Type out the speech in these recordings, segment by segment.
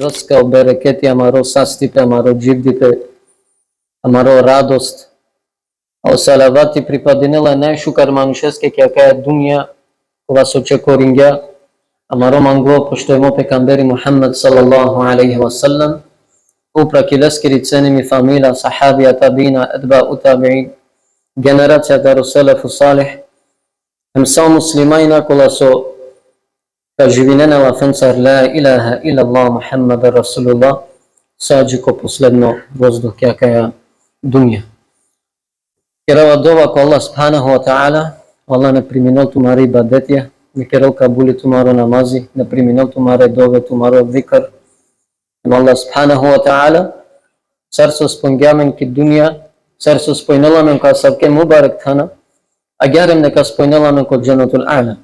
врска, берекети, амаро састипе, амаро дживдипе, амаро радост. О салавати припадинела најшукар манушеске ке каја дунја, кога со чекорингја, амаро мангло поштојмо пекамбери Мухаммед салаллаху алейхи ва саллам, упракилескери ценими фамилија, сахабија, табина, едба, утабиин, генерацијата Руселефу Салих, емсао муслимајна кола со живинена лафенцар ла илаха илаллах Мухаммад Расулуллах, саđiko последно воздух ке каја дунја. Керава дова ко Allah subhanahu wa ta'ala, Allah ne priminol tumare ibadetja, ne kerel kabuli tumaro namazi, ne priminol tumare dove, tumaro dhikr. Allah subhanahu wa ta'ala, sarso spongjamen ki dunja, sarso spojnolamen ka sabke mubarek thana, agarem ne ka spojnolamen ko Jannatul A'la.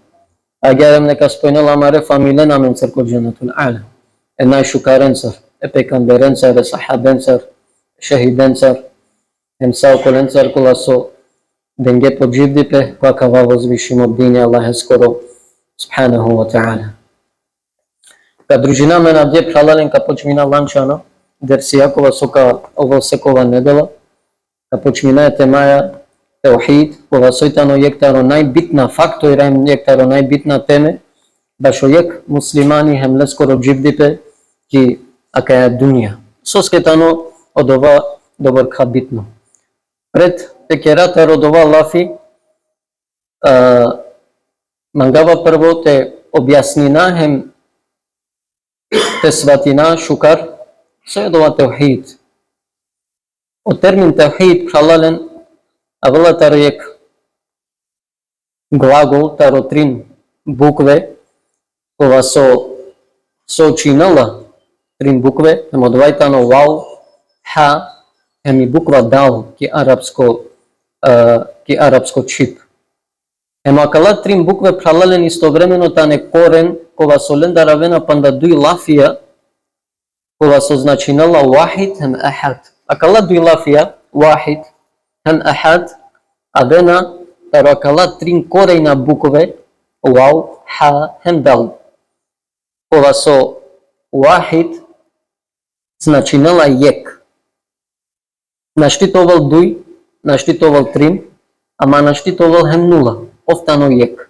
Agarem ne ka spojnolamare familenamen cer ko Jannatul A'la. E najshukarencar, e pejgamberencar, e sahabencar, shahidencar, emsao kolencar kola so denge podživdipe, koja va voзвишимо dine Allahe skoro, subhanahu wa ta'ala. Ka družina me na dje pralalen ka počmina lančana, dersijakova soka ovo sekova nedela, ka počmina je temaja teuhid, kova sojtano jektaro najbitna faktoirem jektaro najbitna teme, da šojek muslimani hemle skoro dživdipe ki akaja dunja. Sosketano od ova dobar ka bitno. Пред текерата родова лафи мангава прво те објаснина хем те сватина шукар се дова теухид. Од термин теухид халален авала таројек глагол таротрин букве кога со чинала трин букве емодвајтано вау ха еми буква дал ки арапско чип. Ема кала трин букве пралален истовремено тане корен кога со ленда равена панда дуј лафија кога со значинала вахид хем ахад. А кала дуј лафија вахид хем ахад авена таро кала трин корена букве вау ха хем дал. Кога со вахид значинала јек. Наштитовал дуј, наштитовал трин, ама наштитовал хем нула, офтано јек.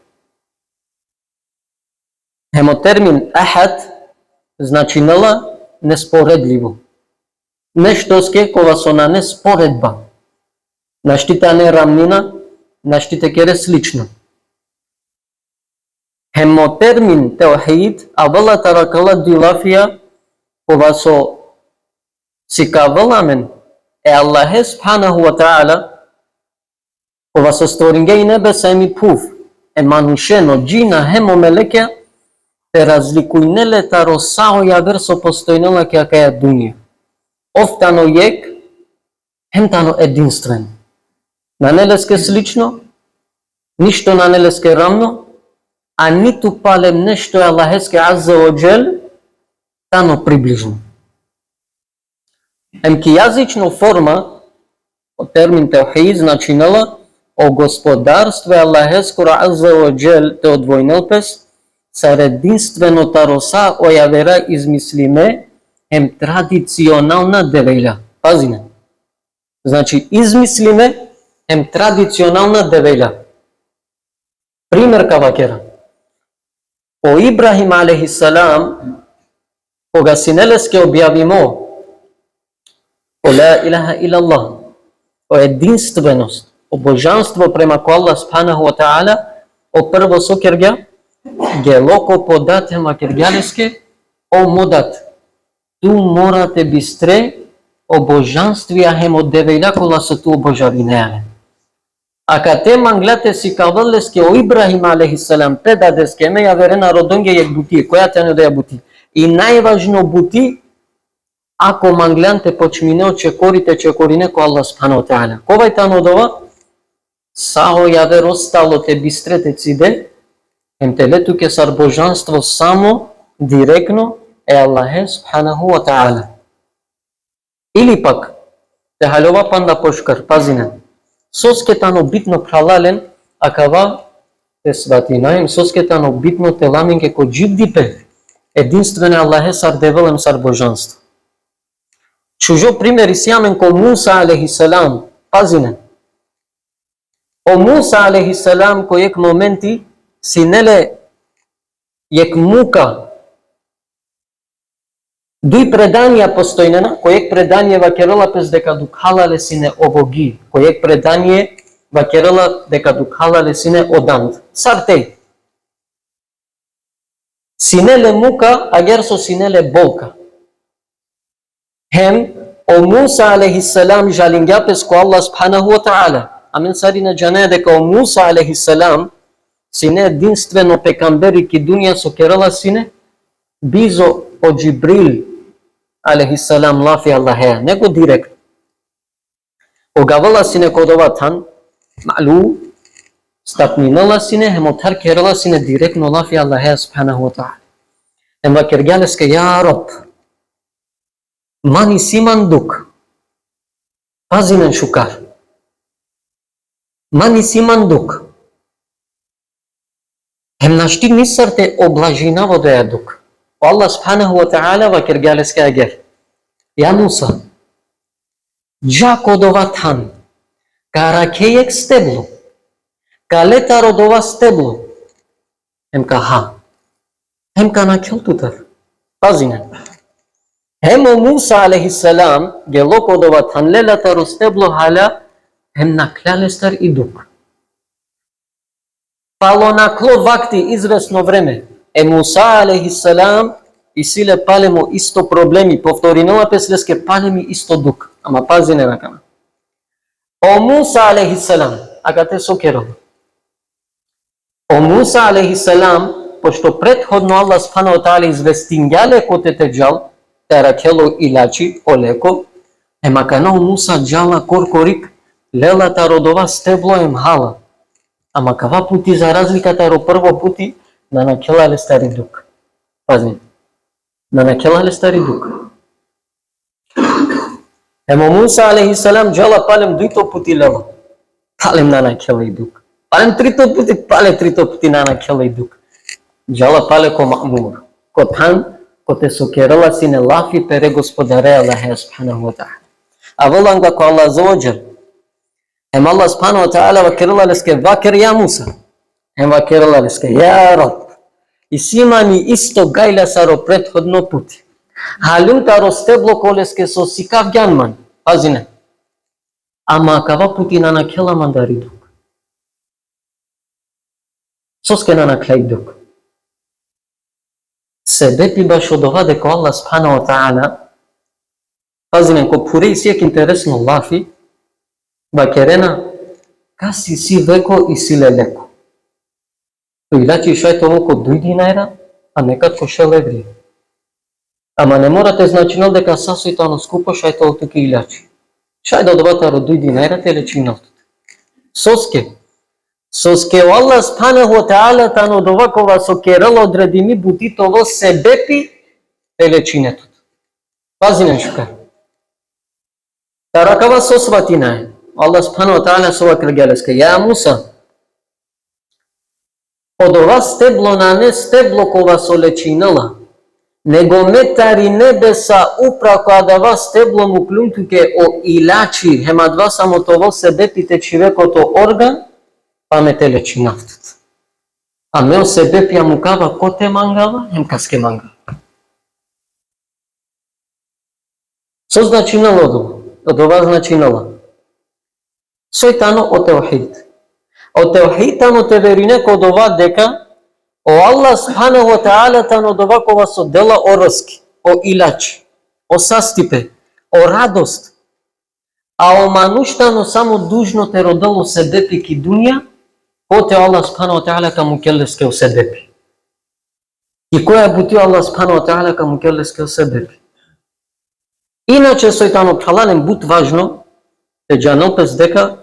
Хемо термин ахад значинала неспоредливо. Нештоске кога со на неспоредба. Наштита не рамнина, наштите кере слично. Хемо термин теухид, авала таракала дилафија, кога со сикаваламен, е Аллахе subhanahu wa ta'ala кога со створинге и небеса еми пув е манушено джина хемо мелекја те разликујнеле таро сао јавер со постојнела ке каја дунја. Офтано јек, хемтано единствен. На нелеске слично, ништо на нелеске рамно, а ниту палем нешто е Аллахеске азza wa jal тано приближно. Емки јазично форма, од термин теухид, значинала о господарство Аллахе скоро азza wa jal те одвојнел пес, сар единствено тароса ојавера измислиме ем традиционална девејля. Пазиме. Значи, измислиме ем традиционална девејля. Пример кавакера. О Ибрахим алейхиссалам, кога синелеске објавимо о ла илаха илаллах, о единственост, о божанство према ко Аллах subhanahu wa ta'ala, о прво со кергја, гелоко подате макергјалеске, о модат, ту морате бистре, о божанствија хем од девејля кола се ту обожавинеале. А кате манглате си кавалеске о Ибрахим алейхиссалам, педадеске ме ја верена родонге јек бути, која те не да ја бути. И најважно бути, ако манглянте почмине од чекорине ко Аллах subhanahu wa ta'ala. Ковај тано дова, сао јавер остало те бистрете циде, ем телету ке сар божанство само, директно, е Аллахе subhanahu wa ta'ala. Или пак, те халјова панда пошкар, пазинен. Соскетано битно пралален, акава те сватинаем, соскетано битно те ламенке ко дживдипе, единствен е Аллахе сар девелем сар божанство. Чужо пример исјамен ко Муса алейхиссалам, пазине. О Муса алейхиссалам кој ек моменти синеле ек мука. Дуј преданија постојнена, кој ек предание вакерала пес дека дукалале сине обоги, кој ек предание вакерала дека дукалале сине одамд. Сартеј. Синеле мука, агер со синеле болка. Хем, о Муса алейхиссалам жалингја пес ко Аллах субханаху ва таала. Амен сарина джане дека о Муса алейхиссалам сине единствено пекамбери ки дунја со керала сине бизо о Джибрил алейхиссалам лафи Аллахе, него директ. Огавала сине кодова тан, малу, стапнинала сине, хемотар керала сине директно лафи Аллахе субханаху ва таала. Ема кергјалеске, ја Роб, мани симан дук, пазинен шукар, мани симан дук, hem našti nisarte oblажинаво да ја дук. Allah subhanahu wa ta'ala va kërgjaleske ager. Ja Musa, Джакодова тан, каракејек стебло, калета родова стебло, хемка ха, хемка на келтутар. Пазине. Хемо Муса алейхиссалам, гелокодова тан лелата ро стебло халя, хем на клялестар и дук. Пало накло вакти известно време, е Муса алейхиссалам и силе палемо исто проблеми, повторинала песлеске палеми исто дук. Ама пази не накана. О Муса алейхиссалам, ага те сокерало. О Муса алейхиссалам, пошто предходно Аллах субханаху ва таала известингјале котете джал, теракело илачи, олеко, емакана о Муса джала коркорик, лелата родова стебло ем хала. Ама кава пути за разликата ро прво пути, на накелале стари дук. Пазни. На накелале стари дук. Емо Муса алейхиссалам джала палем дуито пути лела. Палем на накела и дук. Палем трито пути, пале трито пути на накела и дук. Джала пале ко Маъмур. Ко тан, ко те сокерала сине лафи пере господаре Аллахе субханаху ва таала. А воланга ко Аллах заводжер. Ем Аллах субханаху ва таала вакерала леске вакер ја Муса. Ем вакерала леске ја Роб. И симани исто гајля саро предходно пути. Халунта ро стебло колеске со сикав ѓанман. Пазине. Ама кава пути на накела мандари дук. Соске на наклај дук. Себепи баш од ова дека Аллах субханаху ва таала, пазине, ко пуре си ек интересно лафи, бакерена, каси си веко и си лелеко. Илачи шајтово ко 2 динајра, а некад ко 6 леври. Ама не морате значинал дека сасојтано скупо шајтовото ке илачи. Шајда одвата ро 2 динајра те лечиналто. Соске. Соске Аллах субханаху ва таала тано довакова со керала одредими бутитово себепи те лечинетот. Пазинен шука. Таракава сосватина е. Аллах субханаху ва таала сова кргелеска. Ја Муса, од ова стебло на не стебло кова со лечинала, него метари небеса упрако адава стебло му клюнтуке о илачи, хемадва само тоа себепите човекото орган, па ме те лечи нафтот. А мео себепија му кава ко те мангава, хем каске мангава. Со значинало од ова значинала. Сојтано о теохид. О теохид тано те верине код ова дека о Аллах субханаху ва таала тано довакова со дела о рски, о илачи, о састипе, о радост. А о мануштано само дужно те родало себепи ки дунја, поте Аллах субханаху ва таала каму келеске о себепи. И која бути Аллах субханаху ва таала каму келеске о себепи. Иначе сојтано таланем бут важно, те джанопес дека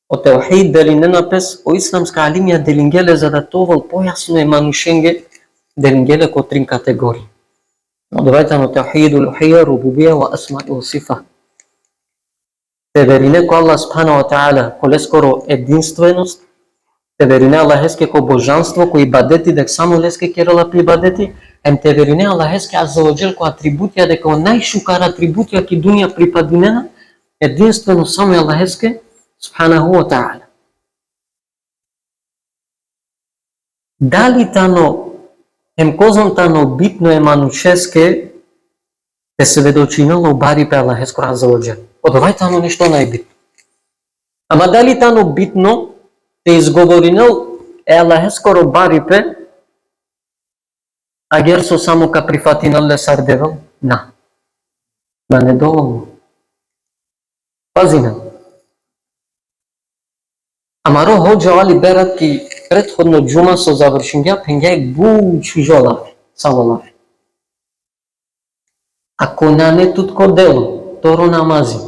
о теохид делиненапес, о исламска алимија делингеле за да товол појасно е манушенге делингеле ко 3 категории. Одвајтано теохид, улухија, рубубија ва асма и сифа. Те верине ко Аллах субханаху ва таала, ко лескоро единственост, те верине Аллахеске ко божанство, ко ибадети, дек само леске керала при ибадети, те верине Аллахеске азza wa jal ко атрибутија дека најшукар атрибутија ки дуња припадинена единствено само Аллахеске субханаху ва таала. Дали тано кознам тано битно е манушеске те се ведочинало бари пе Аллахеско азza wa jal. Одовај тано нешто најбитно. Ама дали тано битно те изговоринал е Аллахеско робари пе агер со само ка прифатинал лесар девел? На. Да не доволно. Пазина. Амаро ходжа али берат ки предходно джума со завршингја пенгјај бу чужолави, салолави. Ако не тутко дело, торо намази.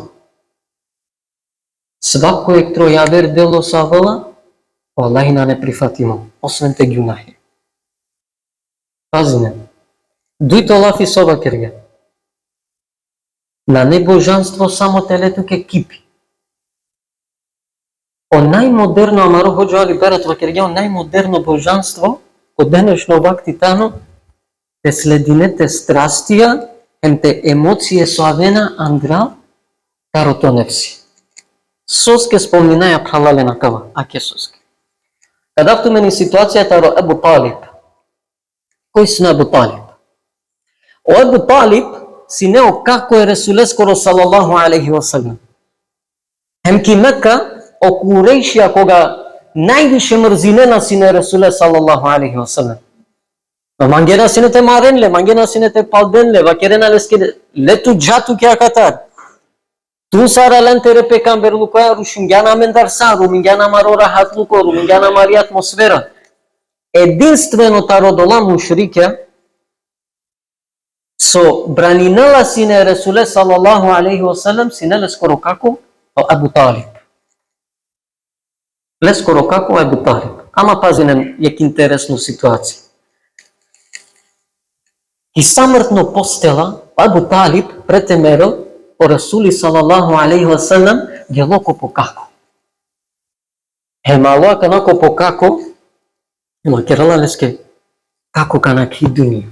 Свако ектро јавер дело савала, Аллахи на не прифатимо, освен те гюнахи. Пазине. Дујто лафи соба керге. На небожанство само телето ке кипи. О најмодерно, амаро ходжа али берат во керге, о најмодерно божанство, ко денешно вакти тано, те слединете страстија, те емоције соавена андра, карото нефси. Соске спомнинаја пралале на кава, аке соске. Кадавту мени ситуацијата ро Ебу Талиб. Кој си на Ебу Талиб? О Ебу Талиб си нео како е Ресуле скоро салаллаху алейхи ва салlam. Ки Мека, о Курейшија кога највише мрзинена си на Ресуле салаллаху алейхи ва салlam. Мангена синете маренле, мангена синете палденле, вакерена леске лету джату ке акатар. Ту сара лентере пекамбер лукоја рушингјана мендар сару, мингјана маро рахат лукору, мингјана мари атмосфера. Единствено тародола мушрике со бранинала сине Ресуле салаллаху алейхи ва салам сине лескоро како Ебу Талиб. Лескоро како Ебу Талиб. Ама пазинем јек интересно ситуација. И самртно постела Ебу Талиб претемерил о Расули салаллаху алейхи ва салам гелоко по како. Мало канако по како, ема керала леске како канаки дуња.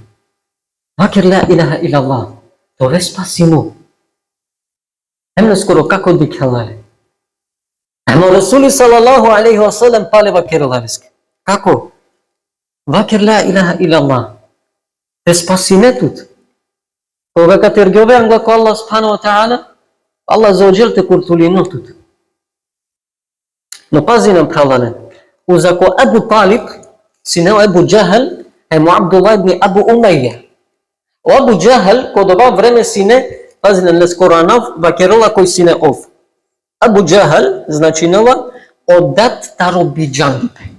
Вакер ла илаха илаллах, тоа спасимо. Скоро како дикалале. Ема Расули салаллаху алейхи ва салам пале вакерала леске. Како? Вакер ла илаха илаллах. Те спасиметут. Кога ка тергјове англако Аллах субхану ва таала, Аллах за оджел те куртулинутут. Но пази нам пралален. Узако Ебу Талиб, синео Ебу Джахал, му Абдуллах ибн Абу Умајја. О Абу Джахал, ко доба време сине, пази нам лескоранав, вакерала кој сине ов. Абу Джахал, значинала, одат таробиджаните.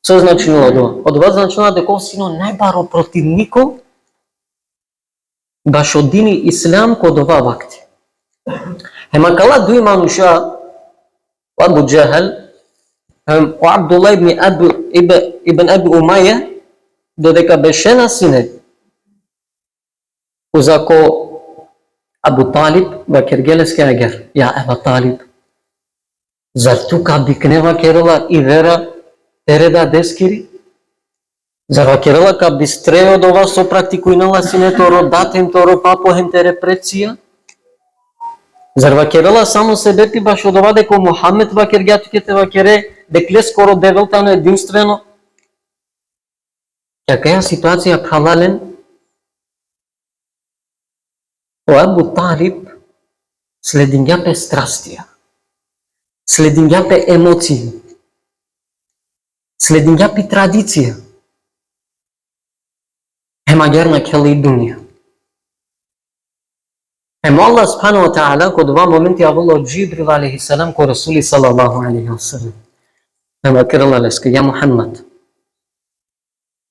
Со значинала доа? Од ова значинала дека ов сино најбаро противнико баш од дини ислам код ова вакти. Кала дуи мануша, Абу Джахал, Абдуллах ибн Абу Умајја, додека беше на сине, узако Абу Талиб, вакергелеске агер, ја Абу Талиб, зар тука бикнева керала и вера тереда дескири? Зар вакерала ка бистрео до вас опрактикујнала синето родатем торо папохем тере преција? Зар вакерала само себе ти баш од ова дека Мухамед вакергјатукете вакере декле скоро девелтано единствено? Какая ситуација пралален? О Абу Талиб следиња пе страстија, следиња пе емоции, следиња пе традиција. Герна кели и дуња. Аллах субхану ва таала код ова моменти јавила од Джибрил алейхи салам ко Расули салаллаху алейхи ва салам. Керала леске, ја Мухаммад.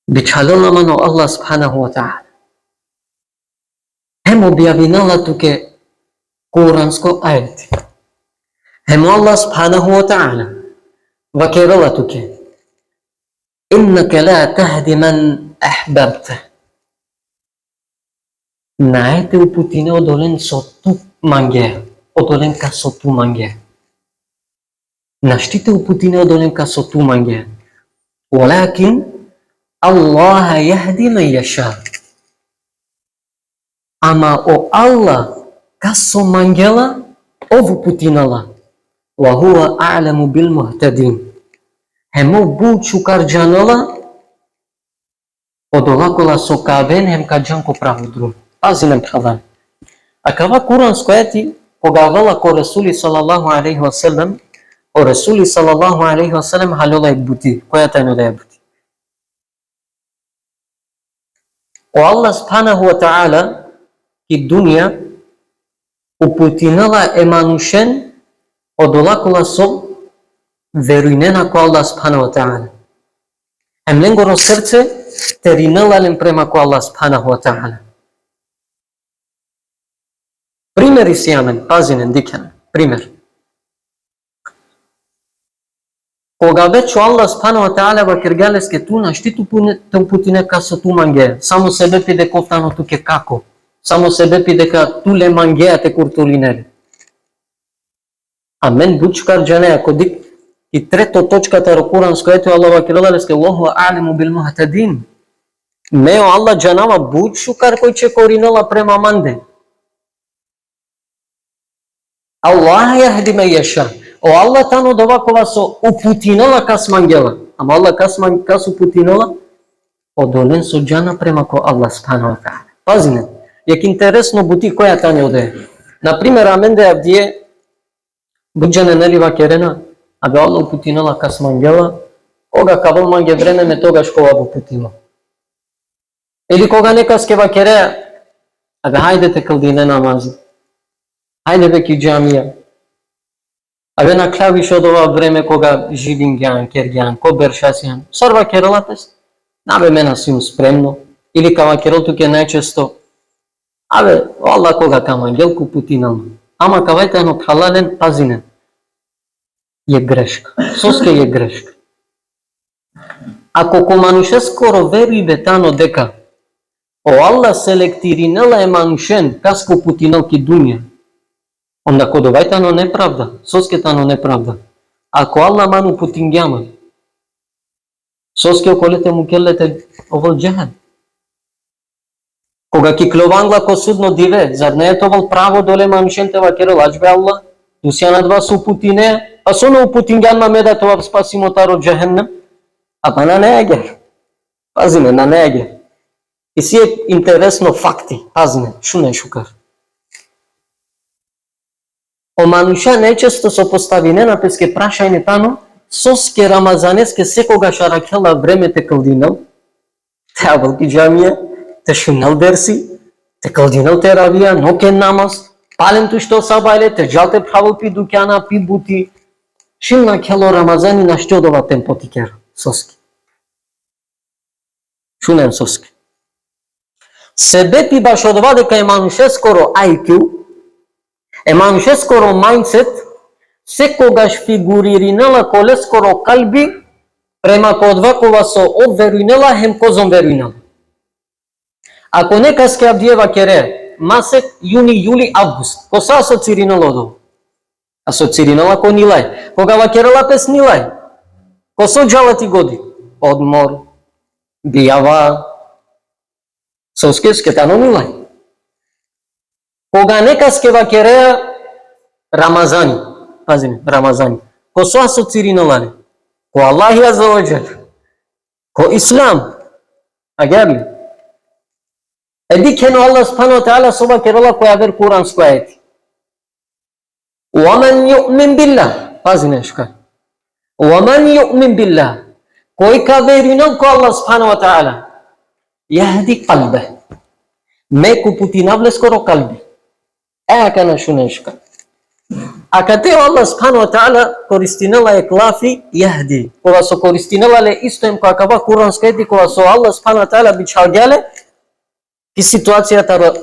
Бичалила мано Аллах субханаху ва таала. Објавинала туке Куранско ајети. Аллах субханаху ва таала вакерала туке. Иннака ла тахди ман ахбабта. Наете упутине одолен со ту манге, одолен ка со ту манге. Наштите упутине одолен ка со ту манге. Олакин Allah yahdi men yasha. Ама о Аллах касо мангела ову путинала. Wa huwa a'lamu bil muhtadin. Hemo bu чукарджанала одолакола со кавен хем каджанко праводру. Пазинем халан. А кава куранско ети кога вела ко Расули салаллаху алейхи ва саллям, о Расули салаллаху алейхи ва саллям халола е бути, која тајно да е бути. О Аллах субханаху ва таала ки дуња упутинала е манушен одолакола со верујнена ко Аллах субханаху ва таала. Емленгоро срце те риналален према ко Аллах субханаху ва таала. Примери си амен, пазинен, дикен, пример. Кога веќе Аллах субханаху ва таала во киргалеске туна, штиту путине каса ту манге, само себе пиде кофтано туке како, само себе пиде ка туле мангеа те куртулинели. А мен бучкар джане, ако дик и трето точката ро куранско ето Аллах во киргалеске, Аллаху а'ламу бил мухтадин. Мео Аллах джанава бучкар кој че коринала према манде. Allah yahdi men yasha. O Allah tano dovakova so uputinala kas mangela. Ама Allah kas uputinala одолен со джана према ко Allah subhanahu wa ta'ala. Пазине, јак интересно бути која тане оде. Например, аменде авдие буџане нелива керена, а бе Allah uputinala kas mangela, кога кавол манге време ме тогаш кога упутила. Или кога некас ке ва кере, а бе хајдете калдине намази. Хајде бе ки џамија. А бе на клавиш од ова време кога живин гјан, кергјан, ко бершасјан. Сорва керелатес. Набе мена сим спремно. Или кава керел туке најчесто. Абе, Аллах кога кама гелку путинално. Ама кавајте едно халален, пазинен. Е грешка. Соске е грешка. Ако ко мануше скоро веруи бетано дека о Аллах селектиринела е манушен, каско путинал ки дуња. Онда кодовајтано неправда, соскетано неправда. Ако Аллах ману путингјама, соске околете му келете овол джехен. Кога ки кловангла ко судно диве, зар не е овол право доле манушенте ва керел, аџбе Аллах, дусија над вас упутине, а соно упутингјанма меда това спасимотаро джехеннем, а па на нееге. Пазиме, на нееге. И си е интересно факти, пазиме, шуне шукар. О мануша најчесто со поставинена песке прашајне тано, соске рамазанеске секогаш аракела времете калдинал, те авалки џамија, те шунал дерси, те калдинал те равија, нокен намаз, пален ту што сабајле, те джалте правил пи дукјана, пи бути, шилна кело рамазани на што дова темпо ти кер, соске. Шунен соске. Себе пи баш од ова дека е мануше скоро IQ, е мануше скоро мајндсет, секогаш фигуриринала коле скоро калби, према ко одвакува со обверујнела, хем козом верујнела. Ако некас ке авдиева кере, масек, јуни, јули, август, ко са асоциринала одо? Асоциринала ко нилај. Кога ва керела пес нилај, ко со джалати годи? Одмор, бијава, соскеске тано нилај. Кога некас ке ва кереа Рамазани, пазиме, Рамазани, ко со асоциринала, ко Аллах аза ва џел, ко Ислам, агерли. Еди кено Аллах субхану ва таала соба керела која вер куранско ајети. وَمَنْ يُؤْمِنْ بِاللَّهِ, пазиме шука. وَمَنْ يُؤْمِنْ بِاللَّهِ, кој ка веринал ко Аллах субхану ва таала, јахди калбе, меку путинавле скоро калби. Ека на шунешка. А кате Аллах субхану ва таала користинела е клафи јахди. Кога со користинела ле исто им која кава куранско ети, кога со Аллах субхану ва таала бичалгеле ки ситуацијата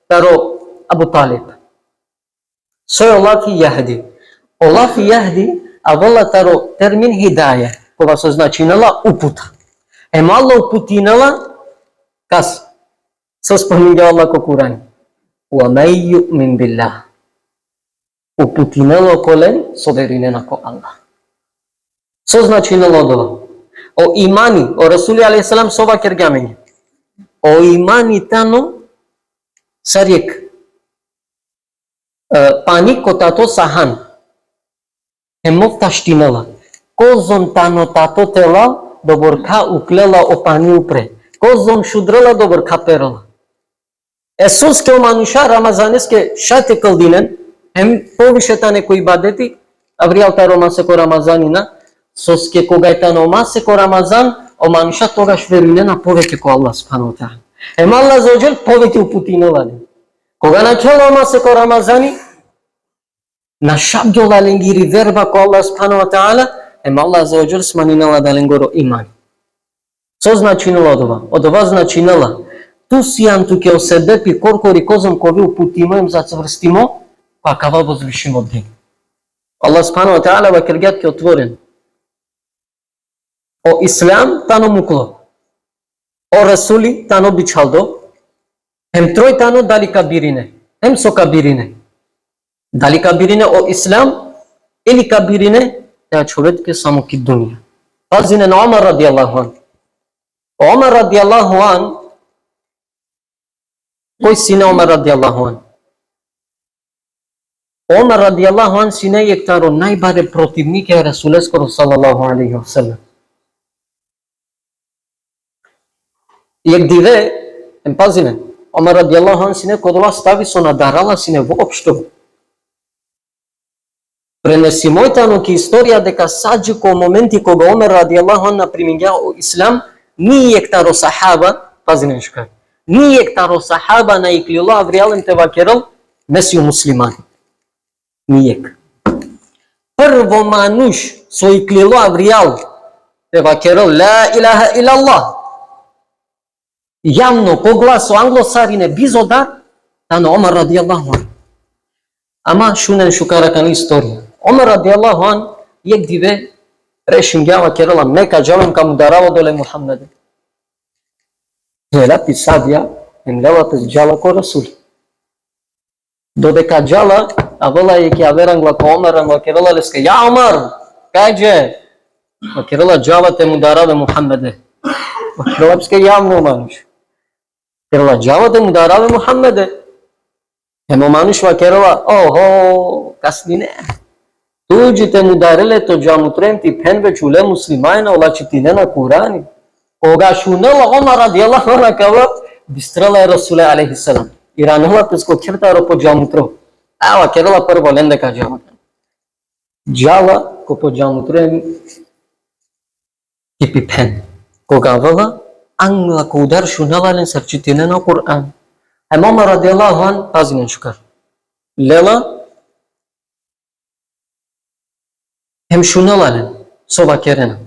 таро Абу Талиб. Сој Аллахи јахди. Аллахи јахди, а вала таро термин хидаја, кога со значинала упута. Ема Аллах упутинала кас со споминја Аллах ко Куран. وَمَنْ يُؤْمِنْ بِاللَّهِ, упутинало колен со верујнена ко Аллах. Со значинало дова. o imani, o Rasuli a.s. sova kergameni. O imani tano sarjek. Pani kotato sahan. Hemov taštinala. Kozon tano tato tela doborka uklela o pani upre. Kozon šudrala doborka perala. Есус ке мануша рамазанеске шате кылдинен, hem повише тане кои бадети, авријал та ромасе ко Рамазанина, соске кога та номасе ко Рамазан, о мануша тогаш верујне повеќе ко Аллах субхану ва таала. Ем Аллах за оџел повеќе упутинелале. Кога начало омасе ко Рамазани, на шабдјолален гири верба ко Аллах субхану ва таала, ем Аллах за оџел сманинела дален горо иман. Со значинела одова? Одова значинела ту сијанту ке оседепи коркори козом кови упутимоем за цврстимо, па кава возвишимо ден. Аллах субхану ва таала ва киргат ке отворен. O İslam tano muklo, o Rasuli tano biçaldo, hem troj tano dali kabirine, hem so kabirine. Dali kabirine o İslam, ili kabirine ya çovetke samo ki dunya. Pazinen Ömer radiyallahu anh. Ömer radiyallahu anh, koji sine Ömer radiyallahu anh? Ömer radiyallahu anh sine jektaro najbare protivnike Rasuleskoro sallallahu alaihi wa sallam. Јек диве, ем пазиме, Омар радијаллаху ан сине кодова стави со надарала сине воопшто. Пренеси мојтано ки историја дека саđи ко моменти кога Омар радијаллаху ан напримиња о Ислам, нијек таро сахаба, пазиме шка, нијек таро сахаба на иклила авријален те вакерал, месио муслиман. Нијек. Прво мануш со иклила авријал те вакерал, ла илаха илаллах. Јавно, по гласо англосарине, бизодар, тано Омар радијаллаху ан. Ама шунен шукара кан историја. Омар радијаллаху ан, јек диве, решим јава керала, мека джавем каму дараво доле Мухаммеде. Зела писадија, ем лелате джала ко Расули. Додека джала, а вела јек ја верангла ко Омар, ва керала леске, ја Омар, кајдже? Ва керала джавате му дараве Мухаммеде. Ва керала писке јавно мануш. Керала джавате му дараве Мухаммеде. Емо мануш ва керала, охо, каснине. Туџите му дареле то джамутрем ти пенве чуле муслимајна, олачи ти не на Курани. Кога шунела Омар радијаллаху ан кава, бистрела е Расуле алейхи салам. И ранела теско кертаро по джамутро. Ава керала прво лендека джамата. Джала ко по джамутрем и пипен. Кога вала, англа ко удар шуналален сарчитине на Куран. Ем Омар радијаллаху ан, пазимен шукар. Лела, hem шуналален, со вакерена,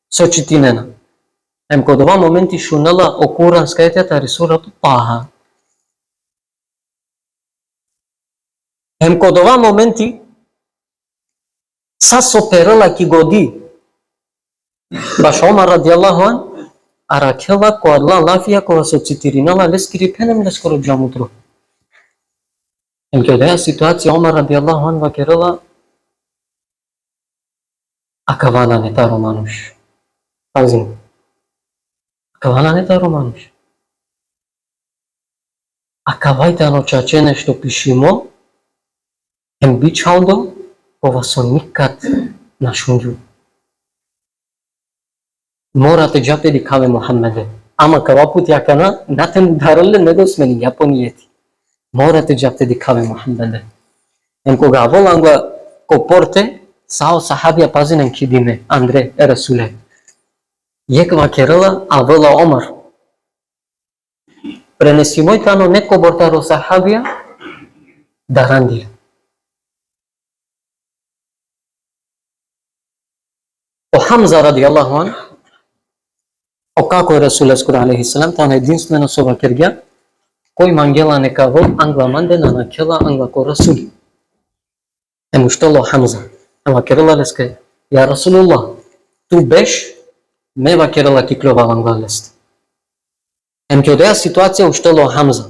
со читинена. Hem kod ova momenti шунала о Куранска етета рисурату Таха. Hem kod ova momenti sa соперела ки годи баш Омар радијаллаху ан, аракела ко Аллах лафија кога со цитиринала лескири пенем лескоро джамутру. Hem ке одеја ситуација Омар радијаллаху ан вакерела акавана не таро мануш. Пазим. Акавана не таро мануш. Акавајте ано чачене што пишимо, hem бичалдо, кога со никад на шунџу. Морате джапе ди каве Мухаммеде. Ама кава пут јакана, нате му дарале не го смени јапонијети. Морате джапе ди каве Мухаммеде. Hem кога волангла ко порте, сао сахабија пазинен кидиме, Андре, Расуле. Јек вакерала, а вела Омар. Пренеси мојтано неко бортаро сахабија, дарандир. О Хамза радијаллаху ан, о како е Расуле скоро алейхи салам, таа единствено со вакергја, кој мангела нека вол, англа манде на накела, англа ко Расули. Ему штоло Хамза. Ама керала леске, ја Расулуллах, ту беш, ме ва керала ки кловалам глалест. Ем ке одеја ситуација уштело Хамза.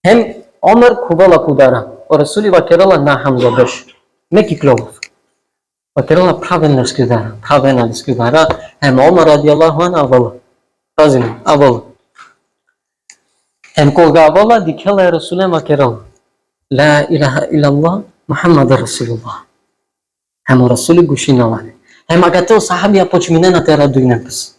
Хем Омар кувала кудара, о Расули ва керала на Хамза беш, ме ки кловав. Ва керала правилна лески удара, Hem Omar radijallahu anhu avala. Pazim, avala. Hem koga avala dikela je Rasulema kerala. La ilaha illallah Muhammad Rasulullah. Hem Rasuli gušinala. Hem agateo sahabija počmine na te radujne pes.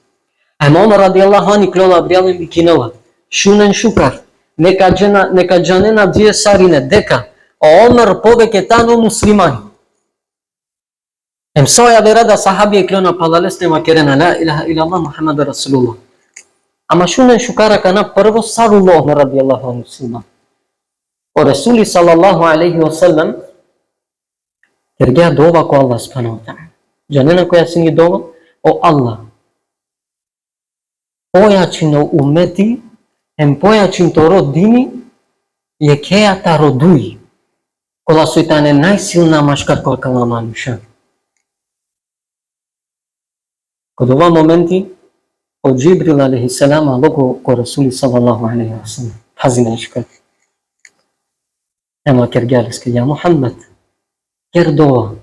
Hem Omar radijallahu anhu klola brijalem bikinala. Šunen šukar. Neka džanena dvije sarine. Deka. Omar poveke tano muslimani. Hem soja verada sahabije klona palalesne makerena. La ilaha illallah Muhammad Rasulullah. Ama šunen šukara kana prvo sarullah radijallahu anhu musliman. O Rasuli sallallahu alaihi wa sallam kergea dova ko Allah subhanahu wa ta'ala. Džanena koja singi dova o Allah. Pojačino umeti, hem pojačin to rodini, je keja ta roduji. Kola su itane najsilna maškar koja kala manuša. Kod ova momenti, od Džibril alaihi salama, logo ko Rasuli sallallahu alaihi wa sallam. Hazine škar. Ema kergaleske, ja Muhammed, ker dova.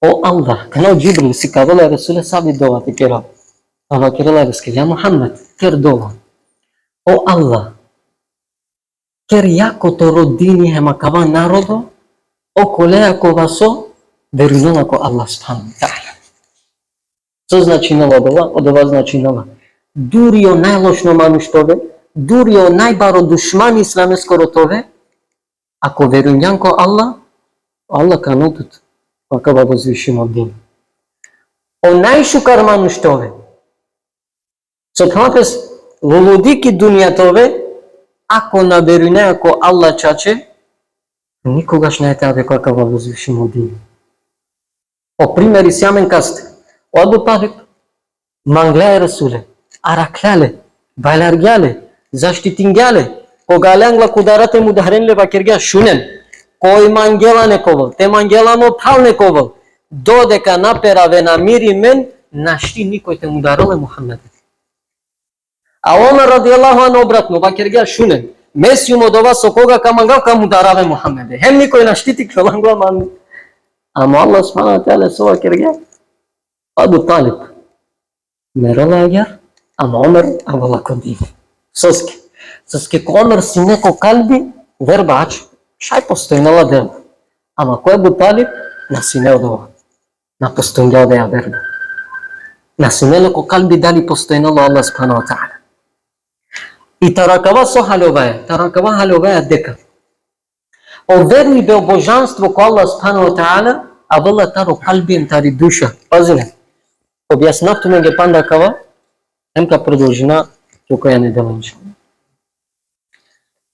O Allah, kana od Džibril si kavala Rasule sabi dova ti kera. Ama kergaleske, ja Muhammed, ker dova. O Allah, ker jako to rodini hema kava narodo, o kolea ko vaso, verunula ko Allah subhanahu wa ta'ala. Co znači nova dova? Od ova znači nova. Durio najlošno manuštove, durio najbaro dušmani islame skoro tove, ako verunjan ko Allah, Allah kanutut, kakava voзвишimo din. O najšukar manuštove, co kmapes volodiki dunjatove, ako na verunja ko Allah čače, nikogaš ne tebe kakava voзвишимо din. O primjeri sjamen kaste, o Abu Talib, manglaje Rasule, araklale, bajlargale, zaštitingale, koga alangla kudarate mu dahrenle vakirga šunen, koji mangela nekoval, te mangelamo pal nekoval, dodeka naperave na miri men, našti nikoj te mu darale Muhammed. A Omar radijallahu anhu obratno, vakirga šunen, mesijum od ova so koga kamangav kamu darave Muhammede. Hem nikoj naštiti krolangla man. Amo Allah subhanahu wa ta'ala so vakirga, Abu Talib, merala agar, amo Omar avala kodini. Soske. Soske ko Omar si neko kalbi, verbač, šaj postojnala dela. Ama ko Abu Talib, nasi ne odova. Na postojnala dela verba. Nasi ne ko kalbi dali postojnala Allah subhanahu wa ta'ala. I tarakava so haljovaja deka. O verni be božanstvo ko Allah subhanahu wa ta'ala, a vela taro kalbijem tari duša. Pazile. Objasnavtu me ge panda kava, emka продолжина, тука ја не делам шо.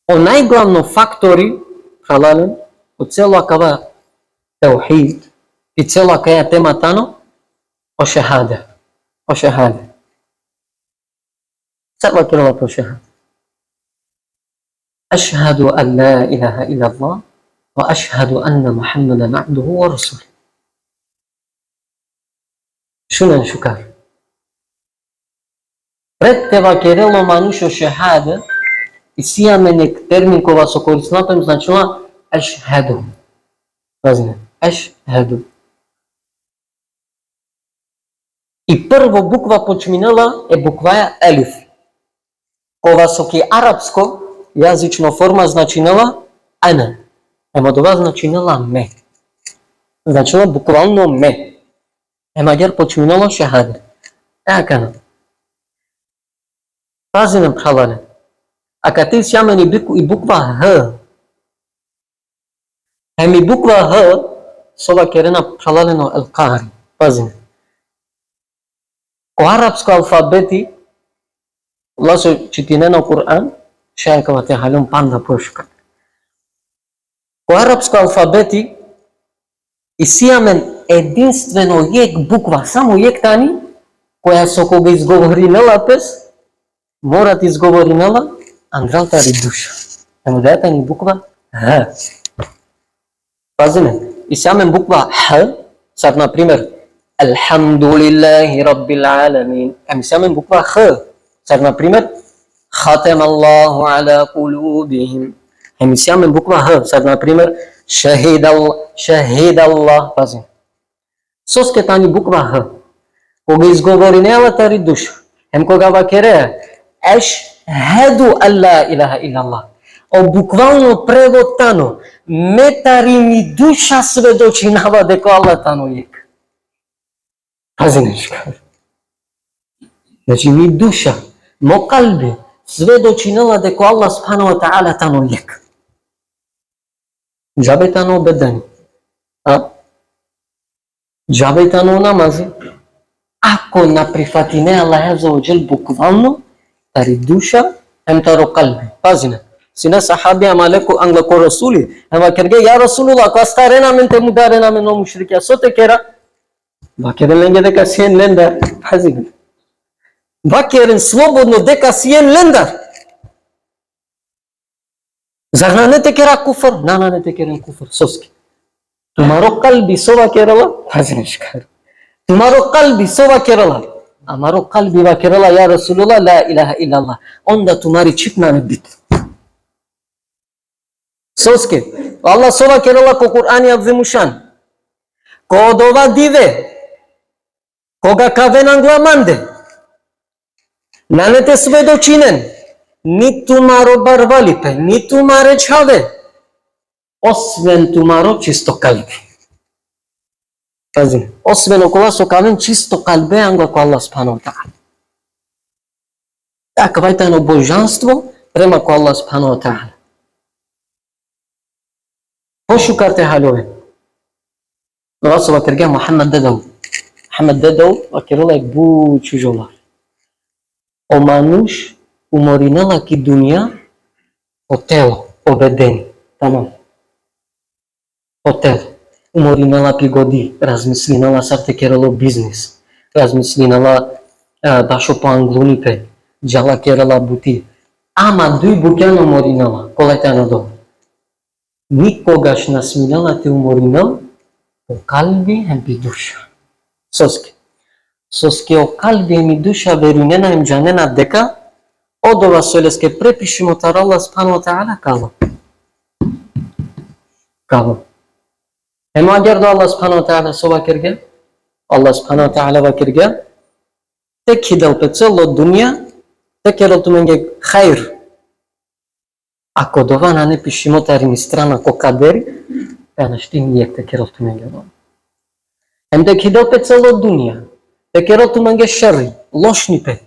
O najglavno faktori, halalen, o cela kava tauhid, i cela kaja tema tano, o šehade. O šehade. Sada kirala po šehade. Ašhadu an la ilaha illa Allah, wa ašhadu anna Muhammadan abduhu wa rasuluh. Šunen šukar. Пред тева керело манушо шехада, и сијаме нек термин кога со корисното значила ашхаду. Пазне, ашхаду. И прво буква почминала е букваја елиф. Кога со ки арапско јазично форма значинала ана. Ема това значинала ме. Значила буквално ме. Ема гер почминала шехада. Така. Пази нам халале. А кате сјамен и буква Х. Еми буква Х сола керена халалено ал-Кари. Пази. Ко арапско алфабети ласо читинено Кур'ан, шајкава те халем панда пошка. Ко арапско алфабети и сјамен единствено јек буква, само јек тани, која со кога изговори нелапес, мора да изговори нела, андралта ри душа. Емо дајата ни буква Х. Пазиме, и сјамен буква Х, сад, например, Алхамдулиллахи Раббил Аламин. Еми сјамен буква Х, сад, например, Хатем Аллаху ала кулубихим. Еми сјамен буква Х, сад, например, Шахид Аллах. Пазиме. Соскета ни буква Х. Кога изговори неаватари душа, кога вакере, ешхеду алла илаха илlallah. Буквално превод тано, метари ми душа сведочинава дека Аллах тано јек. Пази нешко. Значи ми душа, мо калби, сведочинава дека Аллах субхану ва таала тано јек. Джабе тано обедени. Джабе тано намази. Ако на прифатине Аллах азza wa jal буквално, тари душа, таро калби. Пази не. Sina sahabi amaleku angla ko rasuli ama kerge ya rasulullah ko astarena men te mudarena men no mushriki asote kera bakeren lenge de kasien lenda hazig bakeren slobodno de kasien lenda zahnane te kera kufr nana ne te keren kufr soski tumharo qalbi sova kerala hazinishkar tumharo qalbi sova kerala amaro qalbi va kerala ya rasulullah la ilaha illallah onda tumhari chitna ne bit Soske, Allah sova kerala ko Kur'ani azimuşan. Ko dova dive. Koga kaven anglamande. Nanete svedočinen. Ni tumaro barvalipe, ni tumare čave. Osven tumaro čisto kalbi. Pazi, osven okolo so kaven čisto kalbe angla ko Allah subhanahu wa ta'ala. Takva je tajno božanstvo prema ko Allah subhanahu wa ta'ala. Пошукарте халове. Расо вакерге Мухаммад дедау. Мухаммад дедау вакерла ек бу чужола. О мануш уморинала ки дуња о тело, обедени. Тамам. О тело. Уморинала ки годи, размислинала сарте керало бизнес. Размислинала башо по англунипе. Джала керала бути. Ама дуј букјано моринала. Колете на долу. Никогаш насмилела те уморинал о калби емби душа. Соски. Соски о калби еми душа верунена им джанена дека одова солеске препишимо тар Аллах субхану ва таала кало. Кало. Ема агер до Аллах субхану ва таала сова керге, Аллах субхану ва таала ва керге, тек хидел пе цело дуња, тек ерал туменге хајр. Ако дова на не пишимо тари ни страна ко кадери, на шти нијек те керал туменге дова. Ем те хидел пе цело дуња, те керал туменге шари, лошни пе.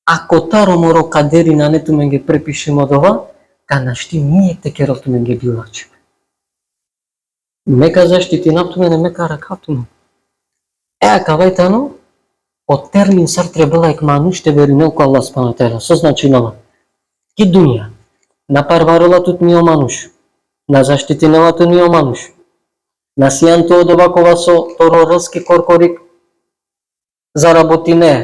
Ако таро моро кадери на не туменге препишимо дова, на шти нијек те керал туменге билаче. Мека заштити наптумене, мека ракатуме. Кавај тано, од термин сар требала ек мануште веринел ко Аллах субхану ва таала. Со значинала? Ки дуња. На парваролатот ни омануш, на заштитинелато ни омануш, на сијанто од овакова со торорски коркорик заработи не,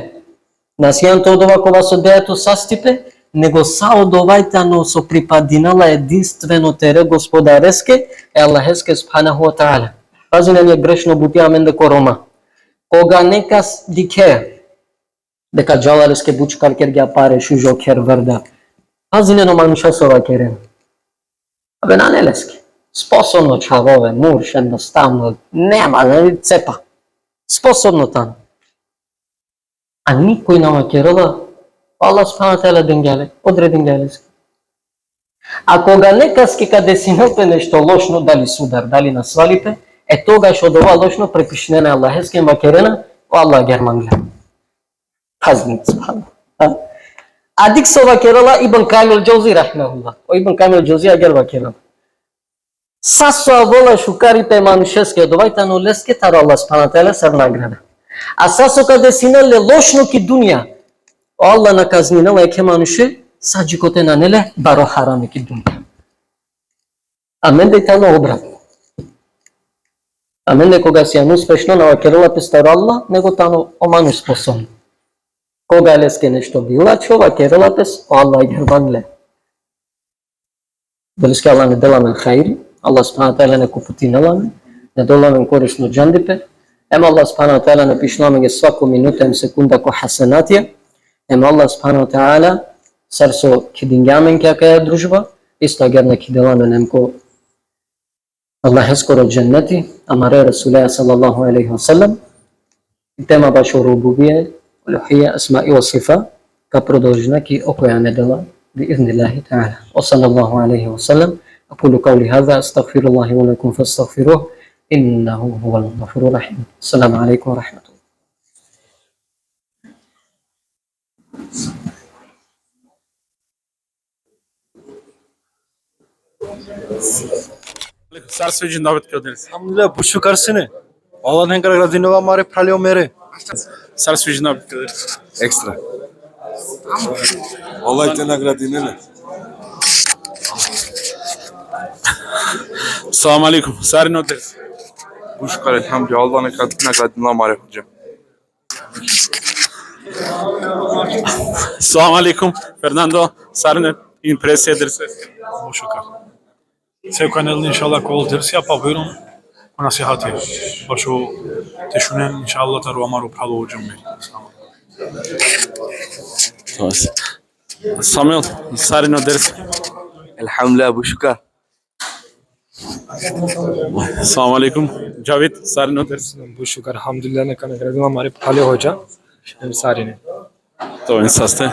на сијанто од овакова со дејато састипе, него са од овајтано со припадинала единствено тере господареске, Аллахеске субханаху ва таала. Пази на ние грешно бути аменде корома. Кога некас дике, дека джалареске бучкар кергја паре шужо кер врда, Пазинено мануша сова керен. Абе на нелески. Способно чавове, мурш, едноставно, нема, нали цепа. Способно тано. А никој нама керела, Аллах субхану ва таала денгеле, одреден гелески. А кога некаски каде си напе нешто лошно, дали судар, дали насвалипе, тогаш од ова лошно препишнена Аллахеске макерена, Аллах германгле. Пазни субхану. Адик сова керала Ибн Камил Џаузи рахмехуллах. Ибн Камил Џаузи агер ва керала. Сасо вола шукарите манушеске довајтано леске таро Аллах субхану ва таала сар награда. А сасо каде синале лошно ки дуња, Аллах наказнинала еке мануше саџикоте нанеле баро хараме ки дуња. Амен де тано обратно. Амен де кога си успешно на керала пестаро Аллах, него тано оману способно. Кога леске нешто билачо, ва керала пес, Аллах гербанле. Делеске Аллах не деламе хајри, Аллах субхану ва таала не купутинеламе, не доламе корисно џандипе, ема Аллах субхану ва таала не пишнаме свако минута ем секунда ко хасанатија, ема Аллах субхану ва таала сарсо кидингјамен ке акаја дружба, исто агер не киделаме немко Аллах ескоро џеннети, амаре Расулеја салаллаху алейхи ва саллам, Тема баш о рубубија, улухија, асма'i ва сифа, ка продолжина ки окоја недела بإذن الله تعالى. وصلى الله عليه وسلم. أقول قولي هذا أستغفر الله ولكم فاستغفروه إنه هو الغفور الرحيم. السلام عليكم ورحمة الله. Sar Sweden David Ködeniz. Alhamdulillah bu şukarsını. Allah'ın en kadar razını var mare pralio mere. Sar Sweden David Ködeniz. Extra. Allah te nagradi, nene. Assalamu alaikum. Sar Noders. Bu şükür elhamdülillah. Allah nagradi namare hocam. Assalamu alaikum. Fernando. Sar ne impresija ederiz. Bu şükür. Sev kanalını inşallah kol ders yapa buyurun. O nasihati. Başo teşunen inşallah taru amaru palo hocam. Samuel. Sar Noders. Elhamdülillah bu şükür. Assalamu alaikum. Javid. Sar Noders. Bu şükür alhamdulillah ne kana gradum हमारे phale हो जा सारे ने To je saste.